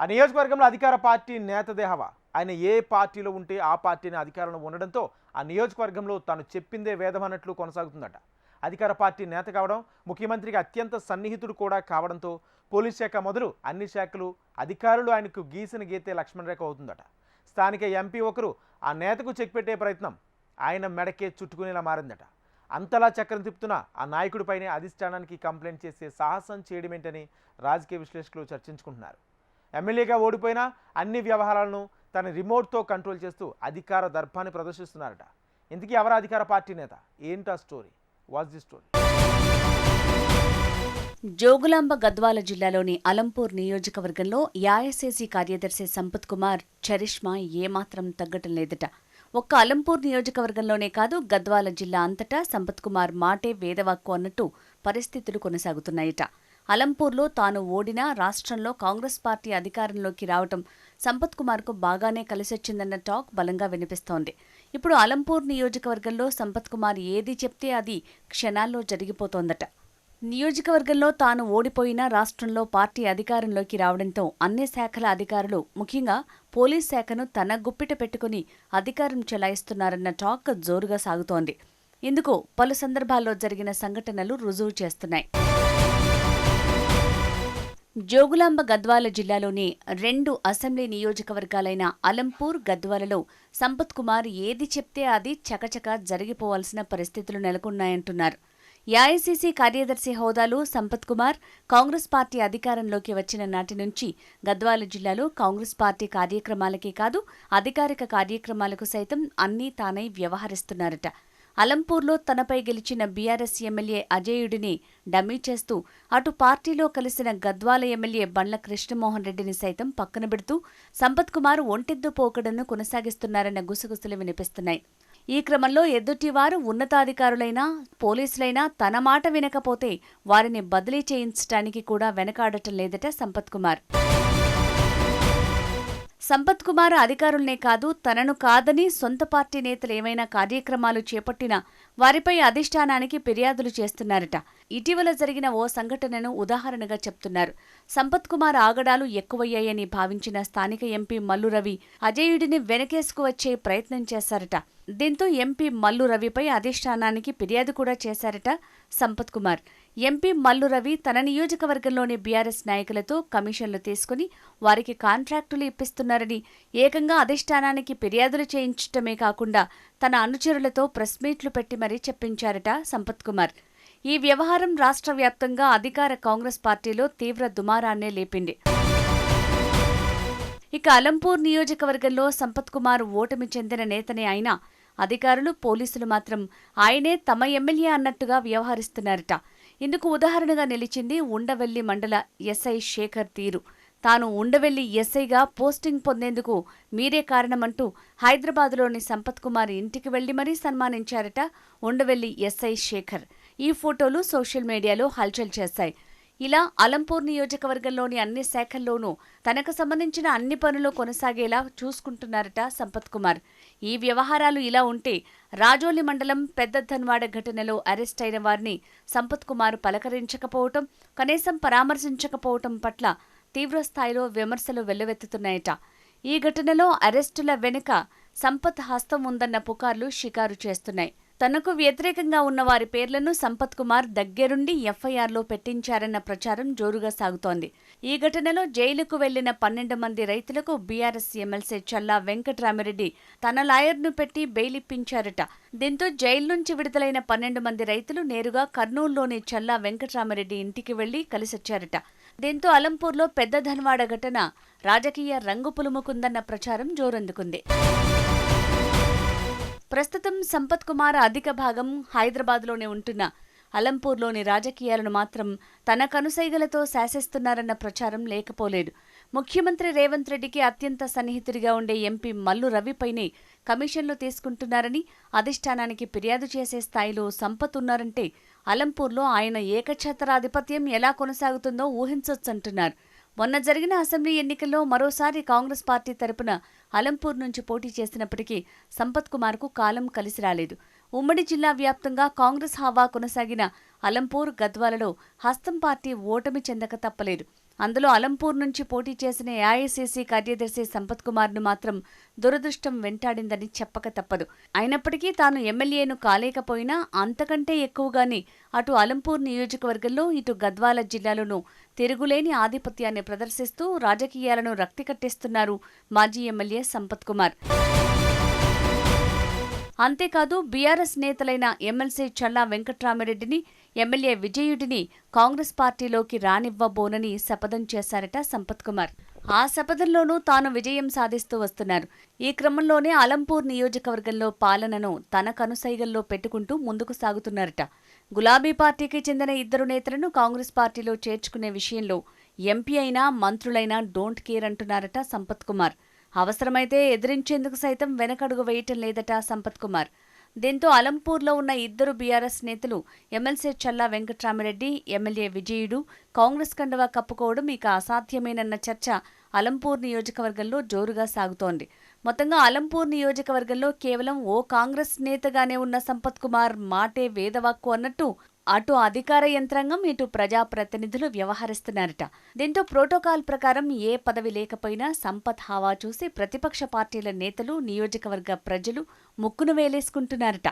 ఆ నియోజకవర్గంలో అధికార పార్టీ నేతదే హవా. ఆయన ఏ పార్టీలో ఉంటే ఆ పార్టీని అధికారంలో ఉండడంతో ఆ నియోజకవర్గంలో తాను చెప్పిందే వేదం అన్నట్లు కొనసాగుతుందట. అధికార పార్టీ నేత కావడం, ముఖ్యమంత్రికి అత్యంత సన్నిహితుడు కూడా కావడంతో పోలీస్ శాఖ మొదలు అన్ని శాఖలు అధికారులు ఆయనకు గీసిన గీతే లక్ష్మణ రేఖ అవుతుందట. స్థానిక ఎంపీ ఒకరు ఆ నేతకు చెక్ పెట్టే ప్రయత్నం ఆయన మెడకే చుట్టుకునేలా మారిందట. అంతలా చక్రం తిప్పుతున్న ఆ నాయకుడిపైనే అధిష్టానానికి కంప్లైంట్ చేసే సాహసం చేయడమేంటని రాజకీయ విశ్లేషకులు చర్చించుకుంటున్నారు. ఎమ్మెల్యేగా ఓడిపోయినా అన్ని వ్యవహారాలను తన రిమోట్తో కంట్రోల్ చేస్తూ అధికార దర్పాన్ని ప్రదర్శిస్తున్నారట. ఇంతకీ ఎవరు అధికార పార్టీ నేత? ఏంటా story? What's the story? Jogulamba Gadwal జిల్లాలోని అలంపూర్ నియోజకవర్గంలో ఏఐసీసీ కార్యదర్శి సంపత్ కుమార్ చరిష్మా ఏమాత్రం తగ్గటం లేదట. ఒక్క అలంపూర్ నియోజకవర్గంలోనే కాదు, గద్వాల జిల్లా అంతటా సంపత్ కుమార్ మాటే వేదవాక్కు అన్నట్టు పరిస్థితులు కొనసాగుతున్నాయట. అలంపూర్లో తాను ఓడినా రాష్ట్రంలో కాంగ్రెస్ పార్టీ అధికారంలోకి రావటం సంపత్ కుమార్కు బాగానే కలిసొచ్చిందన్న టాక్ బలంగా వినిపిస్తోంది. ఇప్పుడు అలంపూర్ నియోజకవర్గంలో సంపత్ కుమార్ ఏది చెప్తే అది క్షణాల్లో జరిగిపోతోందట. నియోజకవర్గంలో తాను ఓడిపోయినా రాష్ట్రంలో పార్టీ అధికారంలోకి రావడంతో అన్ని శాఖల అధికారులు, ముఖ్యంగా పోలీస్ శాఖను తన గుప్పిట పెట్టుకుని అధికారం చెలాయిస్తున్నారన్న టాక్ జోరుగా సాగుతోంది. ఇందుకు పలు సందర్భాల్లో జరిగిన సంఘటనలు రుజువు చేస్తున్నాయి. జోగులాంబ గద్వాల జిల్లాలోని 2 అసెంబ్లీ నియోజకవర్గాలైన అలంపూర్, గద్వాలలో సంపత్ కుమార్ ఏది చెప్తే అది చకచకా జరిగిపోవాల్సిన పరిస్థితులు నెలకొన్నాయంటున్నారు. ఏఐసీసీ కార్యదర్శి హోదాలో సంపత్ కుమార్ కాంగ్రెస్ పార్టీ అధికారంలోకి వచ్చిన నాటి నుంచి గద్వాల జిల్లాలో కాంగ్రెస్ పార్టీ కార్యక్రమాలకే కాదు, అధికారిక కార్యక్రమాలకు సైతం అన్నీ తానై వ్యవహరిస్తున్నారట. అలంపూర్లో తనపై గెలిచిన బీఆర్ఎస్ ఎమ్మెల్యే అజేయుడిని డమ్మీ చేస్తూ అటు పార్టీలో కలిసిన గద్వాల ఎమ్మెల్యే బండ్ల కృష్ణమోహన్ రెడ్డిని సైతం పక్కన పెడుతూ సంపత్ కుమార్ ఒంటెద్దు పోకడను కొనసాగిస్తున్నారన్న గుసగుసలు వినిపిస్తున్నాయి. ఈ క్రమంలో ఎదుటివారు ఉన్నతాధికారులైనా, పోలీసులైనా తన మాట వినకపోతే వారిని బదిలీ చేయించడానికి కూడా వెనకాడటం లేదట సంపత్ కుమార్. సంపత్ కుమార్ అధికారులనే కాదు, తనను కాదని సొంత పార్టీ నేతలు ఏమైనా కార్యక్రమాలు చేపట్టినా వారిపై అధిష్టానానికి ఫిర్యాదులు చేస్తున్నారట. ఇటీవల జరిగిన ఓ సంఘటనను ఉదాహరణగా చెప్తున్నారు. సంపత్ కుమార్ ఆగడాలు ఎక్కువయ్యాయని భావించిన స్థానిక ఎంపీ మల్లు రవి అజేయుడిని వెనకేసుకు వచ్చే ప్రయత్నం చేశారట. దీంతో ఎంపీ మల్లు రవిపై అధిష్టానానికి ఫిర్యాదు కూడా చేశారట సంపత్ కుమార్. ఎంపీ మల్లు రవి తన నియోజకవర్గంలోని బీఆర్ఎస్ నాయకులతో కమిషన్లు తీసుకుని వారికి కాంట్రాక్టులు ఇప్పిస్తున్నారని ఏకంగా అధిష్టానానికి ఫిర్యాదులు చేయించటమే కాకుండా తన అనుచరులతో ప్రెస్ మీట్లు పెట్టి మరీ చెప్పించారట సంపత్ కుమార్. ఈ వ్యవహారం రాష్ట్ర వ్యాప్తంగా అధికార కాంగ్రెస్ పార్టీలో తీవ్ర దుమారాన్నే లేపింది. ఇక అలంపూర్ నియోజకవర్గంలో సంపత్ కుమార్ ఓటమి చెందిన నేతనే అయినా అధికారులు, పోలీసులు మాత్రం ఆయనే తమ ఎమ్మెల్యే అన్నట్టుగా వ్యవహరిస్తున్నారట. ఇందుకు ఉదాహరణగా నిలిచింది ఉండవెల్లి మండల ఎస్ఐ శేఖర్ తీరు. తాను ఉండవెల్లి ఎస్ఐగా పోస్టింగ్ పొందేందుకు మీరే కారణమంటూ హైదరాబాద్లోని సంపత్ కుమార్ ఇంటికి వెళ్లి మరీ సన్మానించారట ఉండవెల్లి ఎస్ఐ శేఖర్. ఈ ఫోటోలు సోషల్ మీడియాలో హల్చల్ చేశాయి. ఇలా అలంపూర్ నియోజకవర్గంలోని అన్ని శాఖల్లోనూ తనకు సంబంధించిన అన్ని పనులు కొనసాగేలా చూసుకుంటున్నారట సంపత్ కుమార్. ఈ వ్యవహారాలు ఇలా ఉంటే రాజోలి మండలం పెద్ద ధన్వాడ ఘటనలో అరెస్ట్ అయిన వారిని సంపత్ కుమార్ పలకరించకపోవటం, కనీసం పరామర్శించకపోవటం పట్ల తీవ్రస్థాయిలో విమర్శలు వెల్లువెత్తుతున్నాయట. ఈ ఘటనలో అరెస్టుల వెనుక సంపత్ హస్తం ఉందన్న పుకార్లు షికారు చేస్తున్నాయి. తనకు వ్యతిరేకంగా ఉన్న వారి పేర్లను సంపత్ కుమార్ దగ్గరుండి ఎఫ్ఐఆర్లో పెట్టించారన్న ప్రచారం జోరుగా సాగుతోంది. ఈ ఘటనలో జైలుకు వెళ్లిన 12 మంది రైతులకు బీఆర్ఎస్ ఎమ్మెల్సీ చల్లా వెంకట్రామిరెడ్డి తన లాయర్ను పెట్టి బెయిల్ ఇప్పించారట. దీంతో జైలు నుంచి విడుదలైన 12 మంది రైతులు నేరుగా కర్నూలులోని చల్లా వెంకట్రామిరెడ్డి ఇంటికి వెళ్లి కలిసొచ్చారట. దీంతో అలంపూర్లో పెద్ద ధన్వాడ ఘటన రాజకీయ రంగు పులుముకుందన్న ప్రచారం జోరందుకుంది. ప్రస్తుతం సంపత్ కుమార్ అధిక భాగం హైదరాబాద్లోనే ఉంటున్న అలంపూర్లోని రాజకీయాలను మాత్రం తన కనుసైగలతో శాసిస్తున్నారన్న ప్రచారం లేకపోలేదు. ముఖ్యమంత్రి రేవంత్ రెడ్డికి అత్యంత సన్నిహితుడిగా ఉండే ఎంపీ మల్లు రవిపైనే కమిషన్లు తీసుకుంటున్నారని, అధిష్టానానికి ఫిర్యాదు చేసే స్థాయిలో సంపత్ ఉన్నారంటే అలంపూర్లో ఆయన ఏకఛత్రాధిపత్యం ఎలా కొనసాగుతుందో ఊహించొచ్చంటున్నారు. మొన్న జరిగిన అసెంబ్లీ ఎన్నికల్లో మరోసారి కాంగ్రెస్ పార్టీ తరపున అలంపూర్ నుంచి పోటీ చేసినప్పటికీ సంపత్ కుమార్కు కాలం కలిసి రాలేదు. ఉమ్మడి జిల్లా వ్యాప్తంగా కాంగ్రెస్ హవా కొనసాగిన అలంపూర్, గద్వాలలో హస్తం పార్టీ ఓటమి చెందక తప్పలేదు. అందులో అలంపూర్ నుంచి పోటీ చేసిన ఏఐసీసీ కార్యదర్శి సంపత్ కుమార్ను మాత్రం దురదృష్టం వెంటాడిందని చెప్పక తప్పదు. అయినప్పటికీ తాను ఎమ్మెల్యేను కాలేకపోయినా అంతకంటే ఎక్కువగానే అటు అలంపూర్ నియోజకవర్గంలో ఇటు గద్వాల జిల్లాలోనూ తిరుగులేని ఆధిపత్యాన్ని ప్రదర్శిస్తూ రాజకీయాలను రక్తి కట్టిస్తున్నారు మాజీ ఎమ్మెల్యే సంపత్ కుమార్. అంతేకాదు బీఆర్ఎస్ నేతలైన ఎమ్మెల్సీ చల్లా వెంకట్రామిరెడ్డిని, ఎమ్మెల్యే విజయుడిని కాంగ్రెస్ పార్టీలోకి రానివ్వబోనని శపథం చేశారట సంపత్ కుమార్. ఆ శపథంలోనూ తాను విజయం సాధిస్తూ వస్తున్నారు. ఈ క్రమంలోనే అలంపూర్ నియోజకవర్గంలో పాలనను తన కనుసైగల్లో పెట్టుకుంటూ ముందుకు సాగుతున్నారట. గులాబీ పార్టీకి చెందిన 2 నేతలను కాంగ్రెస్ పార్టీలో చేర్చుకునే విషయంలో ఎంపీ అయినా మంత్రులైనా డోంట్ కేర్ అంటున్నారట సంపత్ కుమార్. అవసరమైతే ఎదిరించేందుకు సైతం వెనకడుగు వేయటం లేదట సంపత్ కుమార్. దీంతో అలంపూర్లో ఉన్న 2 బీఆర్ఎస్ నేతలు ఎమ్మెల్సీ చల్లా వెంకట్రామిరెడ్డి, ఎమ్మెల్యే విజయుడు కాంగ్రెస్ కండువా కప్పుకోవడం ఇక అసాధ్యమేనన్న చర్చ అలంపూర్ నియోజకవర్గంలో జోరుగా సాగుతోంది. మొత్తంగా అలంపూర్ నియోజకవర్గంలో కేవలం ఓ కాంగ్రెస్ నేతగానే ఉన్న సంపత్ కుమార్ మాటే వేదవాక్కు అన్నట్టు అటు అధికార యంత్రాంగం ఇటు ప్రజాప్రతినిధులు వ్యవహరిస్తున్నారట. దీంతో ప్రోటోకాల్ ప్రకారం ఏ పదవి లేకపోయినా సంపత్ హావా చూసి ప్రతిపక్ష పార్టీల నేతలు, నియోజకవర్గ ప్రజలు ముక్కును వేలేసుకుంటున్నారట.